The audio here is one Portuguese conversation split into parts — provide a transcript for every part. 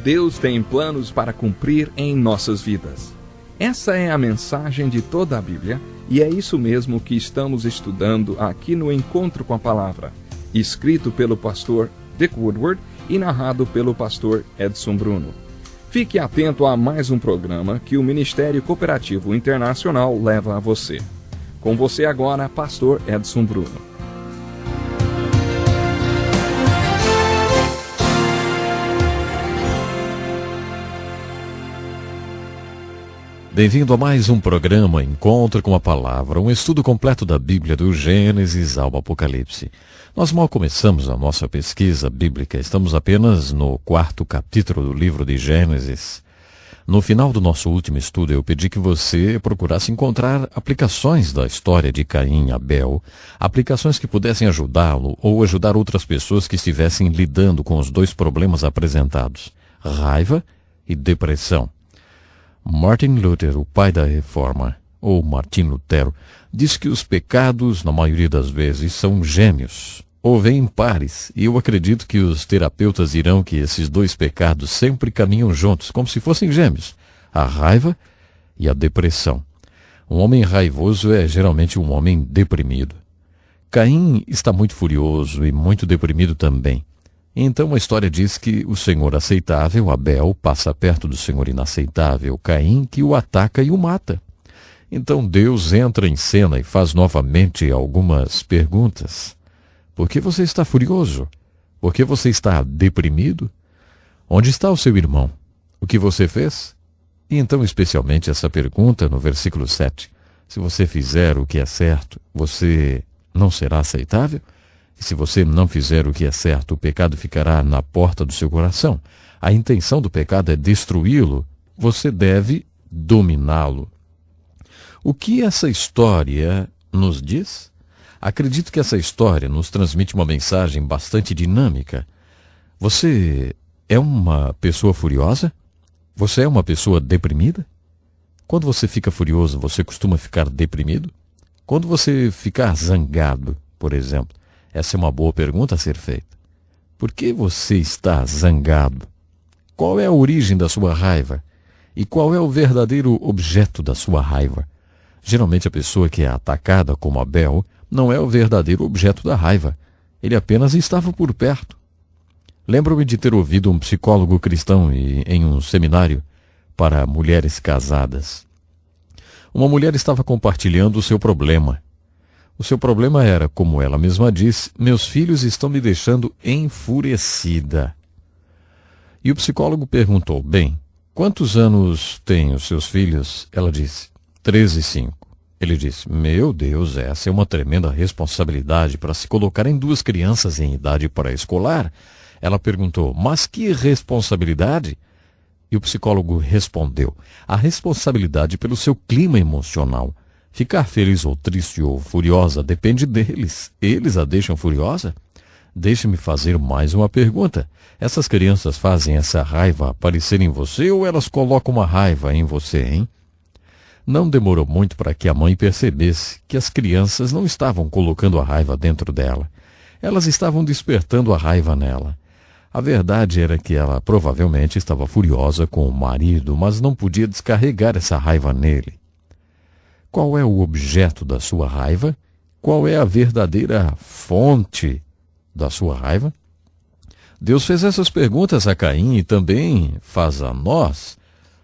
Deus tem planos para cumprir em nossas vidas. Essa é a mensagem de toda a Bíblia e é isso mesmo que estamos estudando aqui no Encontro com a Palavra, escrito pelo pastor Dick Woodward e narrado pelo pastor Edson Bruno. Fique atento a mais um programa que o Ministério Cooperativo Internacional leva a você. Com você agora, pastor Edson Bruno. Bem-vindo a mais um programa Encontro com a Palavra, um estudo completo da Bíblia do Gênesis ao Apocalipse. Nós mal começamos a nossa pesquisa bíblica, estamos apenas no 4º capítulo do livro de Gênesis. No final do nosso último estudo, eu pedi que você procurasse encontrar aplicações da história de Caim e Abel, aplicações que pudessem ajudá-lo ou ajudar outras pessoas que estivessem lidando com os dois problemas apresentados, raiva e depressão. Martin Luther, o pai da Reforma, ou Martim Lutero, diz que os pecados, na maioria das vezes, são gêmeos, ou vêm em pares, e eu acredito que os terapeutas dirão que esses dois pecados sempre caminham juntos, como se fossem gêmeos, a raiva e a depressão. Um homem raivoso é geralmente um homem deprimido. Caim está muito furioso e muito deprimido também. Então a história diz que o Senhor aceitável, Abel, passa perto do Senhor inaceitável, Caim, que o ataca e o mata. Então Deus entra em cena e faz novamente algumas perguntas. Por que você está furioso? Por que você está deprimido? Onde está o seu irmão? O que você fez? E então especialmente essa pergunta no versículo 7. Se você fizer o que é certo, você não será aceitável? E se você não fizer o que é certo, o pecado ficará na porta do seu coração. A intenção do pecado é destruí-lo. Você deve dominá-lo. O que essa história nos diz? Acredito que essa história nos transmite uma mensagem bastante dinâmica. Você é uma pessoa furiosa? Você é uma pessoa deprimida? Quando você fica furioso, você costuma ficar deprimido? Quando você ficar zangado, por exemplo, essa é uma boa pergunta a ser feita. Por que você está zangado? Qual é a origem da sua raiva? E qual é o verdadeiro objeto da sua raiva? Geralmente a pessoa que é atacada, como Abel, não é o verdadeiro objeto da raiva. Ele apenas estava por perto. Lembro-me de ter ouvido um psicólogo cristão em um seminário para mulheres casadas. Uma mulher estava compartilhando o seu problema. O seu problema era, como ela mesma disse, meus filhos estão me deixando enfurecida. E o psicólogo perguntou, bem, quantos anos têm os seus filhos? Ela disse, 13 e 5. Ele disse, meu Deus, essa é uma tremenda responsabilidade para se colocar em duas crianças em idade pré-escolar. Ela perguntou, mas que responsabilidade? E o psicólogo respondeu, a responsabilidade pelo seu clima emocional. Ficar feliz ou triste ou furiosa depende deles. Eles a deixam furiosa? Deixe-me fazer mais uma pergunta. Essas crianças fazem essa raiva aparecer em você ou elas colocam uma raiva em você, hein? Não demorou muito para que a mãe percebesse que as crianças não estavam colocando a raiva dentro dela. Elas estavam despertando a raiva nela. A verdade era que ela provavelmente estava furiosa com o marido, mas não podia descarregar essa raiva nele. Qual é o objeto da sua raiva? Qual é a verdadeira fonte da sua raiva? Deus fez essas perguntas a Caim e também faz a nós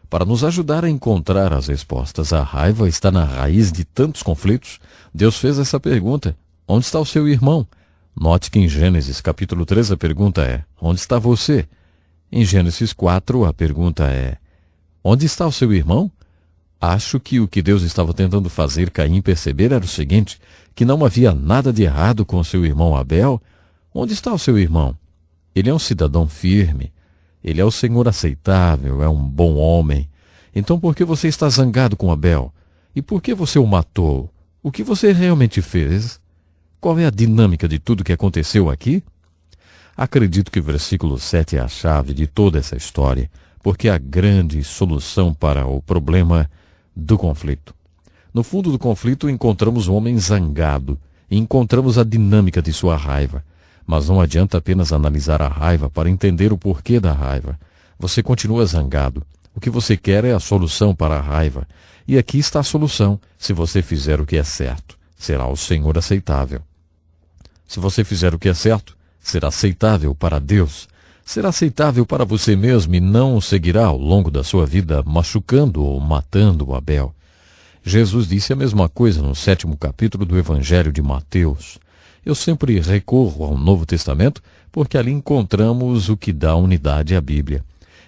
para nos ajudar a encontrar as respostas. A raiva está na raiz de tantos conflitos. Deus fez essa pergunta. Onde está o seu irmão? Note que em Gênesis capítulo 3 a pergunta é, onde está você? Em Gênesis 4 a pergunta é, onde está o seu irmão? Acho que o que Deus estava tentando fazer Caim perceber era o seguinte, que não havia nada de errado com seu irmão Abel. Onde está o seu irmão? Ele é um cidadão firme, ele é o Senhor aceitável, é um bom homem. Então por que você está zangado com Abel? E por que você o matou? O que você realmente fez? Qual é a dinâmica de tudo que aconteceu aqui? Acredito que o versículo 7 é a chave de toda essa história, porque é a grande solução para o problema do conflito. No fundo do conflito encontramos o homem zangado e encontramos a dinâmica de sua raiva. Mas não adianta apenas analisar a raiva para entender o porquê da raiva. Você continua zangado. O que você quer é a solução para a raiva. E aqui está a solução. Se você fizer o que é certo, será ao Senhor aceitável. Se você fizer o que é certo, será aceitável para Deus. Será aceitável para você mesmo e não seguirá ao longo da sua vida machucando ou matando Abel. Jesus disse a mesma coisa no 7º capítulo do Evangelho de Mateus. Eu sempre recorro ao Novo Testamento porque ali encontramos o que dá unidade à Bíblia.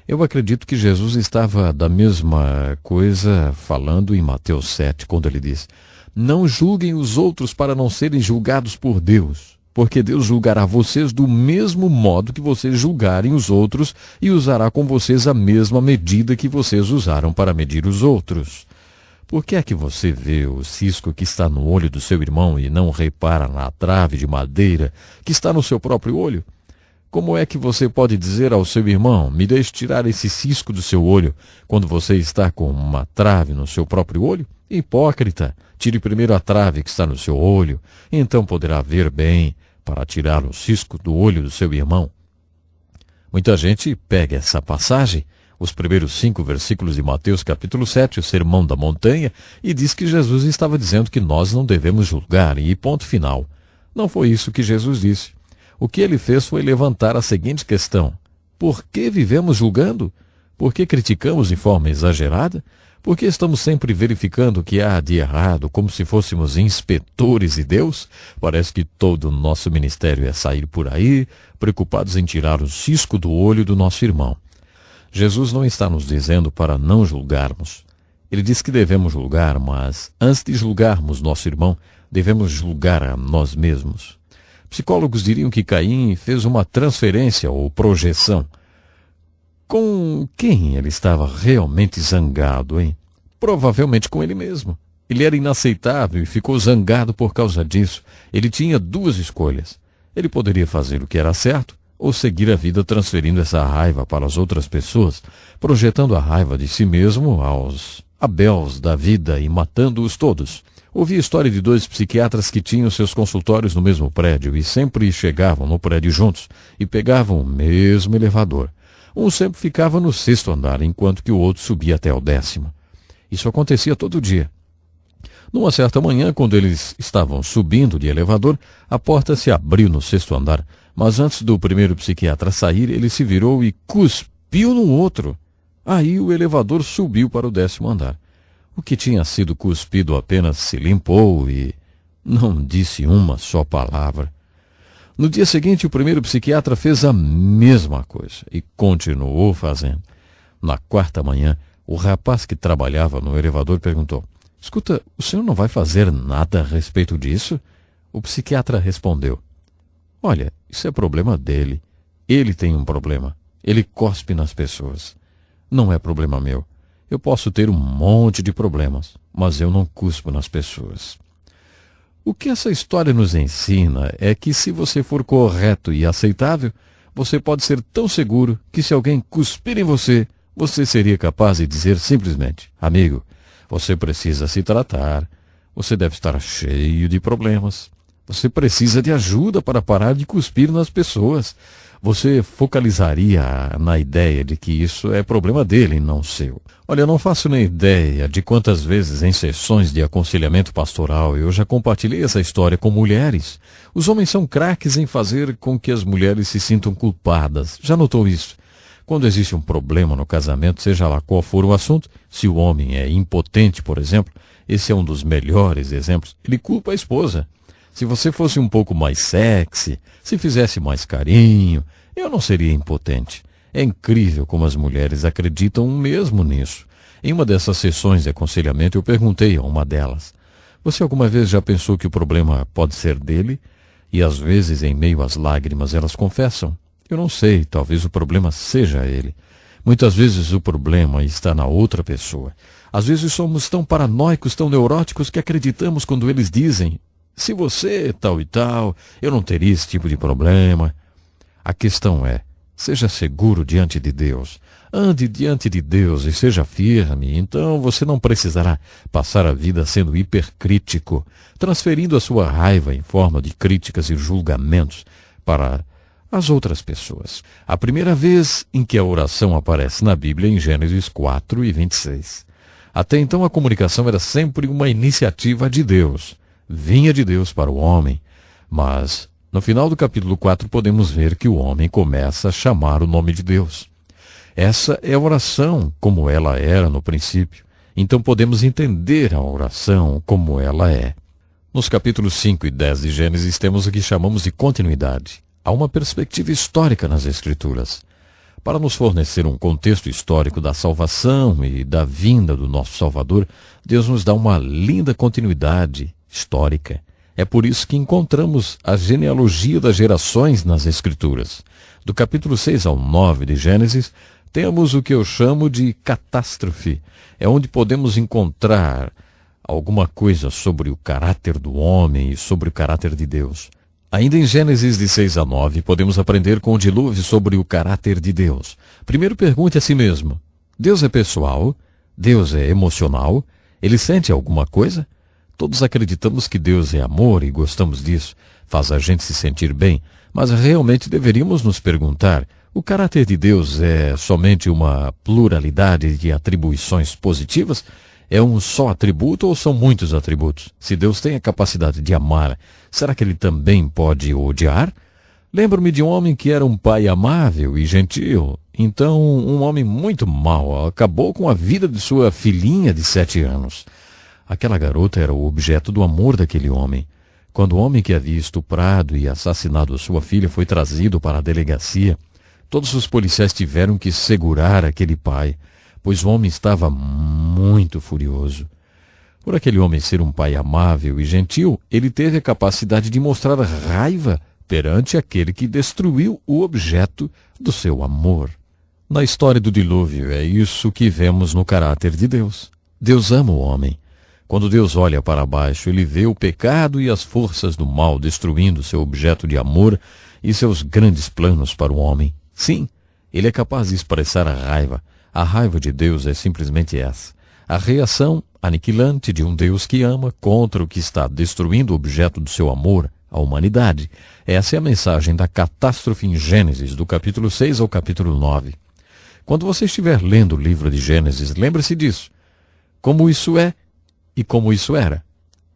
Eu acredito que Jesus estava da mesma coisa falando em Mateus 7, quando ele diz: não julguem os outros para não serem julgados por Deus, porque Deus julgará vocês do mesmo modo que vocês julgarem os outros e usará com vocês a mesma medida que vocês usaram para medir os outros. Por que é que você vê o cisco que está no olho do seu irmão e não repara na trave de madeira que está no seu próprio olho? Como é que você pode dizer ao seu irmão: me deixe tirar esse cisco do seu olho, quando você está com uma trave no seu próprio olho? Hipócrita, tire primeiro a trave que está no seu olho, então poderá ver bem para tirar o cisco do olho do seu irmão. Muita gente pega essa passagem, os primeiros 5 versículos de Mateus capítulo 7, o Sermão da Montanha, e diz que Jesus estava dizendo que nós não devemos julgar, e ponto final. Não foi isso que Jesus disse. O que ele fez foi levantar a seguinte questão: por que vivemos julgando? Por que criticamos de forma exagerada? Por que estamos sempre verificando o que há de errado, como se fôssemos inspetores de Deus? Parece que todo o nosso ministério é sair por aí, preocupados em tirar o cisco do olho do nosso irmão. Jesus não está nos dizendo para não julgarmos. Ele diz que devemos julgar, mas antes de julgarmos nosso irmão, devemos julgar a nós mesmos. Psicólogos diriam que Caim fez uma transferência ou projeção. Com quem ele estava realmente zangado, hein? Provavelmente com ele mesmo. Ele era inaceitável e ficou zangado por causa disso. Ele tinha 2 escolhas. Ele poderia fazer o que era certo ou seguir a vida transferindo essa raiva para as outras pessoas, projetando a raiva de si mesmo aos Abels da vida e matando-os todos. Ouvi a história de 2 psiquiatras que tinham seus consultórios no mesmo prédio e sempre chegavam no prédio juntos e pegavam o mesmo elevador. Um sempre ficava no 6º andar, enquanto que o outro subia até o 10º. Isso acontecia todo dia. Numa certa manhã, quando eles estavam subindo de elevador, a porta se abriu no 6º andar, mas antes do primeiro psiquiatra sair, ele se virou e cuspiu no outro. Aí o elevador subiu para o 10º andar. O que tinha sido cuspido apenas se limpou e não disse uma só palavra. No dia seguinte, o primeiro psiquiatra fez a mesma coisa e continuou fazendo. Na 4ª manhã, o rapaz que trabalhava no elevador perguntou: escuta, o senhor não vai fazer nada a respeito disso? O psiquiatra respondeu: olha, isso é problema dele. Ele tem um problema. Ele cospe nas pessoas. Não é problema meu. Eu posso ter um monte de problemas, mas eu não cuspo nas pessoas. O que essa história nos ensina é que se você for correto e aceitável, você pode ser tão seguro que se alguém cuspir em você, você seria capaz de dizer simplesmente: amigo, você precisa se tratar, você deve estar cheio de problemas, você precisa de ajuda para parar de cuspir nas pessoas. Você focalizaria na ideia de que isso é problema dele e não seu. Olha, eu não faço nem ideia de quantas vezes em sessões de aconselhamento pastoral eu já compartilhei essa história com mulheres. Os homens são craques em fazer com que as mulheres se sintam culpadas. Já notou isso? Quando existe um problema no casamento, seja lá qual for o assunto, se o homem é impotente, por exemplo, esse é um dos melhores exemplos, ele culpa a esposa. Se você fosse um pouco mais sexy, se fizesse mais carinho, eu não seria impotente. É incrível como as mulheres acreditam mesmo nisso. Em uma dessas sessões de aconselhamento, eu perguntei a uma delas: você alguma vez já pensou que o problema pode ser dele? E às vezes, em meio às lágrimas, elas confessam: eu não sei, talvez o problema seja ele. Muitas vezes o problema está na outra pessoa. Às vezes somos tão paranoicos, tão neuróticos, que acreditamos quando eles dizem: se você tal e tal, eu não teria esse tipo de problema. A questão é: seja seguro diante de Deus. Ande diante de Deus e seja firme. Então você não precisará passar a vida sendo hipercrítico, transferindo a sua raiva em forma de críticas e julgamentos para as outras pessoas. A primeira vez em que a oração aparece na Bíblia é em Gênesis 4:26. Até então a comunicação era sempre uma iniciativa de Deus. Vinha de Deus para o homem. Mas, no final do capítulo 4, podemos ver que o homem começa a chamar o nome de Deus. Essa é a oração como ela era no princípio. Então podemos entender a oração como ela é. Nos capítulos 5 e 10 de Gênesis temos o que chamamos de continuidade. Há uma perspectiva histórica nas Escrituras. Para nos fornecer um contexto histórico da salvação e da vinda do nosso Salvador, Deus nos dá uma linda continuidade histórica. É por isso que encontramos a genealogia das gerações nas Escrituras. Do capítulo 6 ao 9 de Gênesis, temos o que eu chamo de catástrofe. É onde podemos encontrar alguma coisa sobre o caráter do homem e sobre o caráter de Deus. Ainda em Gênesis de 6 a 9, podemos aprender com o dilúvio sobre o caráter de Deus. Primeiro pergunte a si mesmo: Deus é pessoal? Deus é emocional? Ele sente alguma coisa? Todos acreditamos que Deus é amor e gostamos disso. Faz a gente se sentir bem. Mas realmente deveríamos nos perguntar: o caráter de Deus é somente uma pluralidade de atribuições positivas? É um só atributo ou são muitos atributos? Se Deus tem a capacidade de amar, será que ele também pode odiar? Lembro-me de um homem que era um pai amável e gentil. Então, um homem muito mau acabou com a vida de sua filhinha de 7 anos. Aquela garota era o objeto do amor daquele homem. Quando o homem que havia estuprado e assassinado a sua filha foi trazido para a delegacia, todos os policiais tiveram que segurar aquele pai, pois o homem estava muito furioso. Por aquele homem ser um pai amável e gentil, ele teve a capacidade de mostrar raiva perante aquele que destruiu o objeto do seu amor. Na história do dilúvio, é isso que vemos no caráter de Deus. Deus ama o homem. Quando Deus olha para baixo, ele vê o pecado e as forças do mal destruindo seu objeto de amor e seus grandes planos para o homem. Sim, ele é capaz de expressar a raiva. A raiva de Deus é simplesmente essa: a reação aniquilante de um Deus que ama contra o que está destruindo o objeto do seu amor, a humanidade. Essa é a mensagem da catástrofe em Gênesis, do capítulo 6 ao capítulo 9. Quando você estiver lendo o livro de Gênesis, lembre-se disso. Como isso é e como isso era.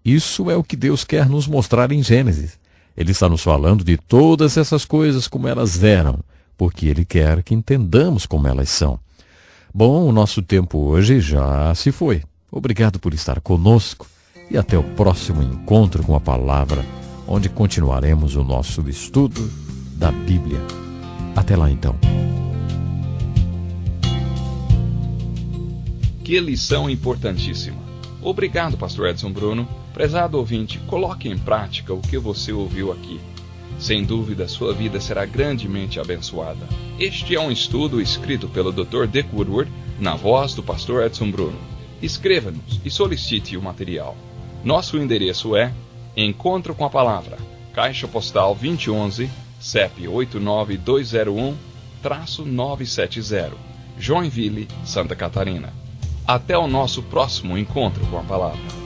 Isso é o que Deus quer nos mostrar em Gênesis. Ele está nos falando de todas essas coisas como elas eram, porque Ele quer que entendamos como elas são. Bom, o nosso tempo hoje já se foi. Obrigado por estar conosco e até o próximo encontro com a Palavra, onde continuaremos o nosso estudo da Bíblia. Até lá então. Que lição importantíssima. Obrigado, Pastor Edson Bruno. Prezado ouvinte, coloque em prática o que você ouviu aqui. Sem dúvida, sua vida será grandemente abençoada. Este é um estudo escrito pelo Dr. Dick Woodward, na voz do Pastor Edson Bruno. Escreva-nos e solicite o material. Nosso endereço é Encontro com a Palavra, Caixa Postal 2011, CEP 89201-970, Joinville, Santa Catarina. Até o nosso próximo encontro com a Palavra.